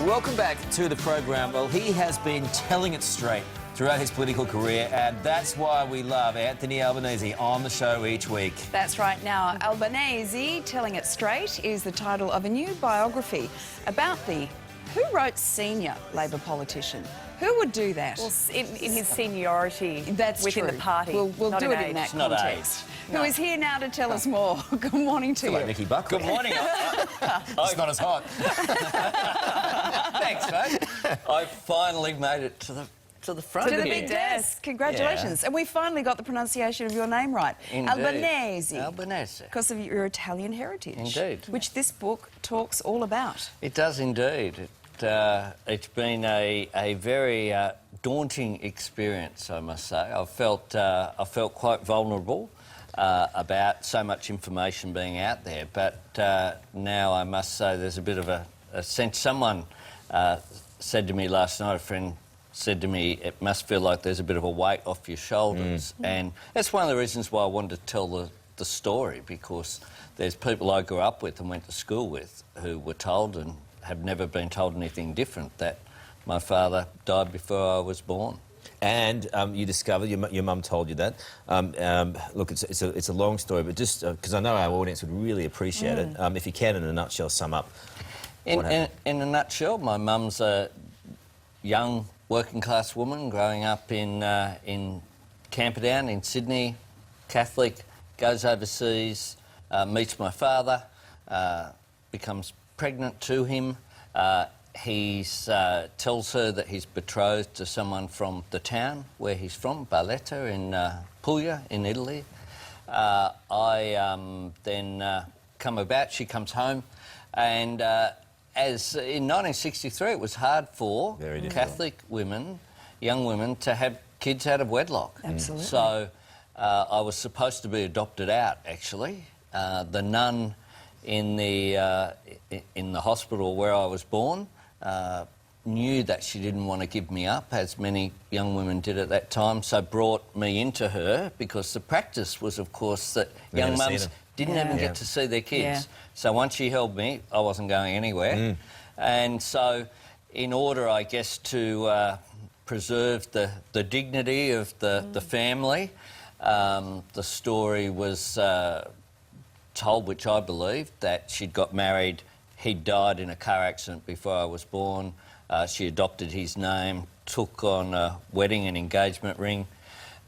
Welcome back to the program. Well, he has been telling it straight throughout his political career, and that's why we love Anthony Albanese on the show each week. That's right. Now, Albanese, Telling It Straight, is the title of a new biography about the who wrote senior Labor politician. Who would do that? Well, in his seniority That's within true. the party. We'll do it in that It's not context. age. Who is here now to tell us more. Good morning to you. Like Nicky Buckley. Good morning. It's not as hot. Thanks, mate. I finally made it to the front To the here. big desk. Congratulations. Yeah. And we finally got the pronunciation of your name right. Indeed. Albanese. Albanese. Because of your Italian heritage. Indeed. Which this book talks all about. It does indeed. It's been a very daunting experience, I must say. I felt quite vulnerable about so much information being out there, but now I must say there's a bit of a sense. Someone said to me last night, a friend said to me, it must feel like there's a bit of a weight off your shoulders. And that's one of the reasons why I wanted to tell the story, because there's people I grew up with and went to school with who were told and have never been told anything different, that my father died before I was born. And you discovered, your mum told you that. Look, it's a long story, but just because I know our audience would really appreciate it, if you can, in a nutshell, sum up what happened. In a nutshell, my mum's a young working-class woman growing up in Camperdown in Sydney, Catholic, goes overseas, meets my father, becomes pregnant to him. He tells her that he's betrothed to someone from the town where he's from, Barletta in Puglia in Italy. I then come about, she comes home, and as in 1963 it was hard for Catholic women, young women, to have kids out of wedlock. Absolutely. So I was supposed to be adopted out, actually. The nun in the hospital where I was born knew that she didn't want to give me up, as many young women did at that time, so brought me into her, because the practice was, of course, that young mums didn't even get to see their kids. Yeah. So once she held me, I wasn't going anywhere. And so in order, I guess, to preserve the dignity of the family, the story was told, which I believed, that she'd got married, he'd died in a car accident before I was born, she adopted his name, took on a wedding and engagement ring,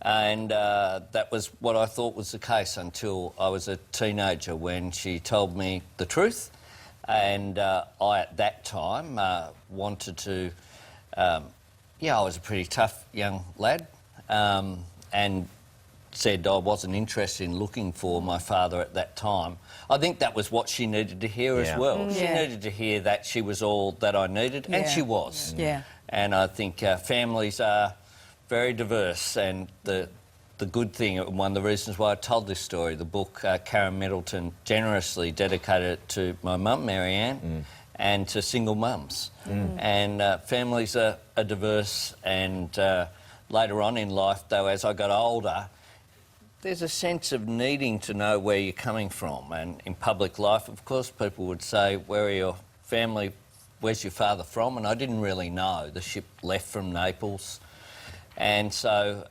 and that was what I thought was the case until I was a teenager, when she told me the truth. And I, at that time, wanted to... I was a pretty tough young lad, and said I wasn't interested in looking for my father at that time. I think that was what she needed to hear as well. She needed to hear that she was all that I needed, and she was. Yeah. And I think families are very diverse, and the good thing, and one of the reasons why I told this story, the book, Karen Middleton generously dedicated it to my mum, Marianne, and to single mums. And families are diverse, and later on in life, though, as I got older, there's a sense of needing to know where you're coming from. And in public life, of course, people would say, where are your family, where's your father from? And I didn't really know. The ship left from Naples. And so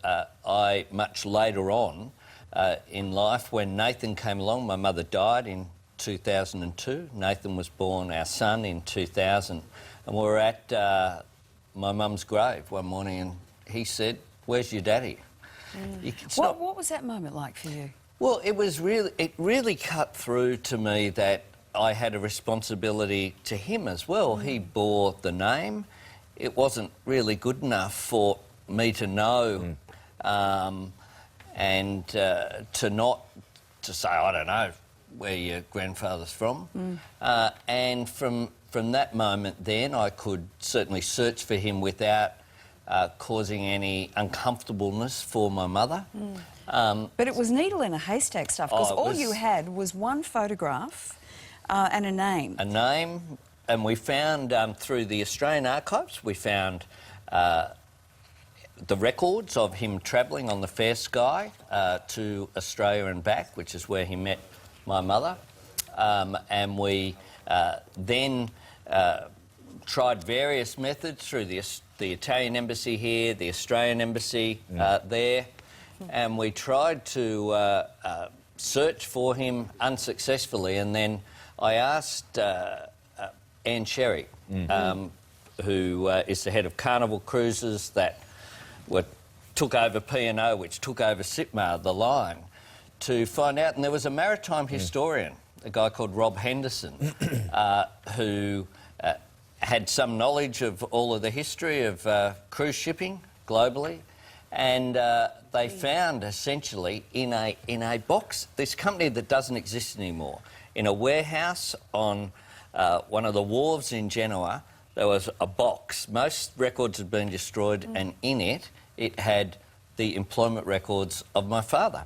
I, much later on in life, when Nathan came along, my mother died in 2002. Nathan was born, our son, in 2000. And we were at my mum's grave one morning, and he said, where's your daddy? What was that moment like for you? Well, it really cut through to me that I had a responsibility to him as well. He bore the name. It wasn't really good enough for me to know and to say, I don't know where your grandfather's from. And from that moment then, I could certainly search for him without causing any uncomfortableness for my mother. But it was needle in a haystack stuff, because all you had was one photograph and a name. A name, and we found, through the Australian archives, we found the records of him travelling on the Fair Sky to Australia and back, which is where he met my mother. And we then tried various methods through the Italian embassy here, the Australian embassy there, and we tried to search for him unsuccessfully. And then I asked Anne Sherry, who is the head of Carnival Cruises that took over P&O, which took over Sitmar, the line, to find out. And there was a maritime historian, a guy called Rob Henderson, who had some knowledge of all of the history of cruise shipping globally, and they found essentially in a box, this company that doesn't exist anymore, in a warehouse on one of the wharves in Genoa, there was a box. Most records had been destroyed, and in it had the employment records of my father.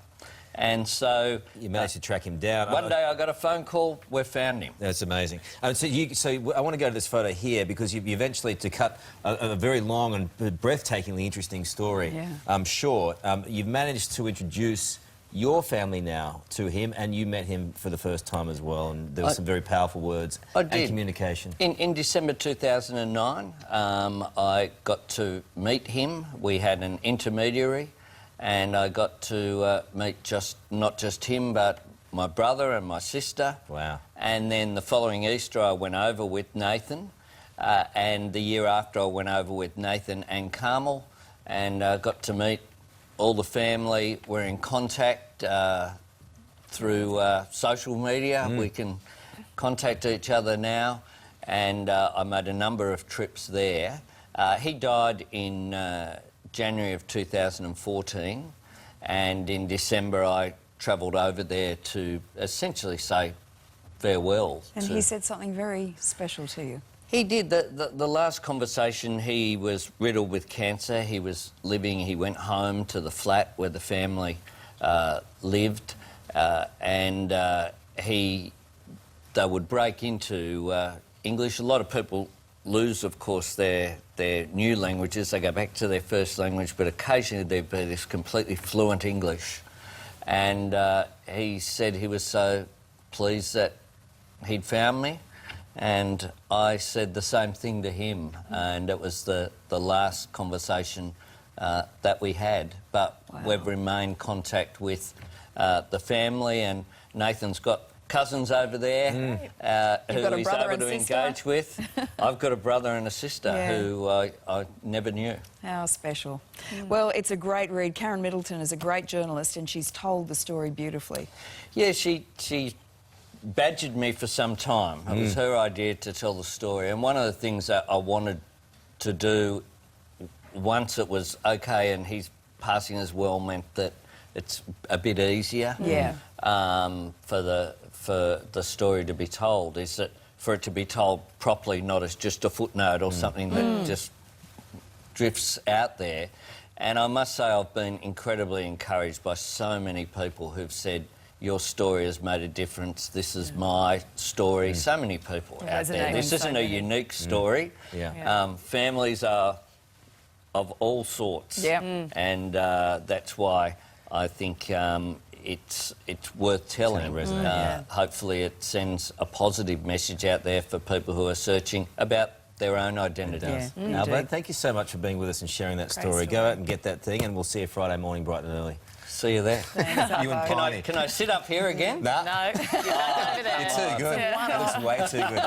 And so you managed to track him down. One day I got a phone call, we found him. That's amazing. So I want to go to this photo here because you eventually, to cut a very long and breathtakingly interesting story short, you've managed to introduce your family now to him, and you met him for the first time as well, and there were some very powerful words and communication. In December 2009, I got to meet him. We had an intermediary, and I got to meet not just him, but my brother and my sister. Wow. And then the following Easter, I went over with Nathan, and the year after, I went over with Nathan and Carmel, and got to meet all the family. We're in contact through social media. We can contact each other now, and I made a number of trips there. He died in January of 2014, and in December I travelled over there to essentially say farewell. And he said something very special to you. He did. The last conversation, he was riddled with cancer. He went home to the flat where the family lived, and they would break into English. A lot of people lose, of course, their new languages. They go back to their first language, but occasionally there'd be this completely fluent English. And he said he was so pleased that he'd found me. And I said the same thing to him, and it was the last conversation that we had. But we've remained contact with the family, and Nathan's got cousins over there who he's able to engage with. I've got a brother and a sister who I never knew. How special. Well, it's a great read. Karen Middleton is a great journalist, and she's told the story beautifully. Yeah, she badgered me for some time. It was her idea to tell the story, and one of the things that I wanted to do once it was okay and he's passing as well meant that it's a bit easier for the story to be told, is that for it to be told properly, not as just a footnote or something that just drifts out there. And I must say I've been incredibly encouraged by so many people who've said, your story has made a difference, this is my story. So many people out there. This isn't a unique story. Families are of all sorts. And that's why I think it's worth telling. Hopefully it sends a positive message out there for people who are searching about their own identities. Alban, thank you so much for being with us and sharing that story. Go out and get that thing, and we'll see you Friday morning bright and early. See you there. You and Piney. Can I sit up here again? No. No. You're over there. You're too good. That looks way too good.